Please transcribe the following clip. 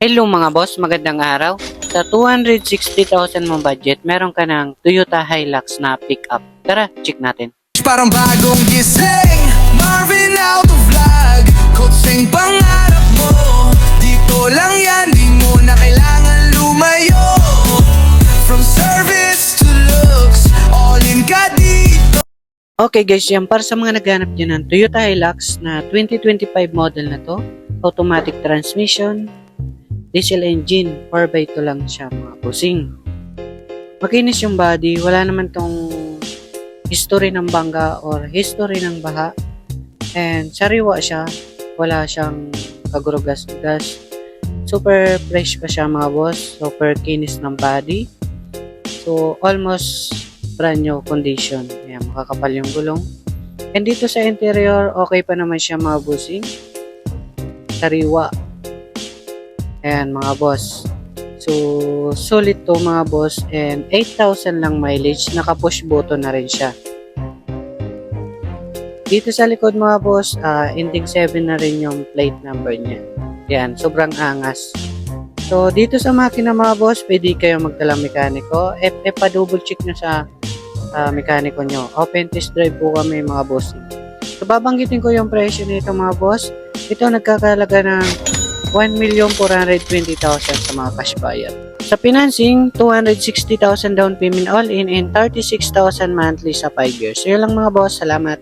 Hello mga boss, magandang araw. Sa 260,000 mong budget, meron ka ng Toyota Hilux na pick-up. Tara, check natin. Parang bagong gising, Marvin out of vlog, kutsing pangarap mo. Dito lang yan, di mo na kailangan lumayo. From service to looks, all in ka dito. Okay guys, yan para sa mga naghanap dyan ng Toyota Hilux na 2025 model na to. Automatic transmission, diesel engine, 4x2 lang siya mga bossing. Makinis yung body, wala naman tong history ng bangga or history ng baha. And sariwa siya, wala siyang kagurugas-gas. Super fresh pa siya mga boss, super kinis ng body. So almost brand new condition. Ayan, makakapal yung gulong. And dito sa interior, okay pa naman siya mga bossing. Sariwa. Ayan mga boss. So, solid to mga boss. And 8,000 lang mileage. Naka-push button na rin siya. Dito sa likod mga boss, ending 7 na rin yung plate number niya. Ayan, sobrang angas. So, dito sa makina mga boss, pwede kayo magdala mekaniko. Pa-double check nyo sa mekaniko nyo. Open test drive po kami mga boss. So, babanggitin ko yung presyo nito mga boss. Ito nagkakalaga ng 1,420,000 sa mga cash buyer. Sa financing, 260,000 down payment all in and 36,000 monthly sa 5 years. So yun lang mga boss, salamat.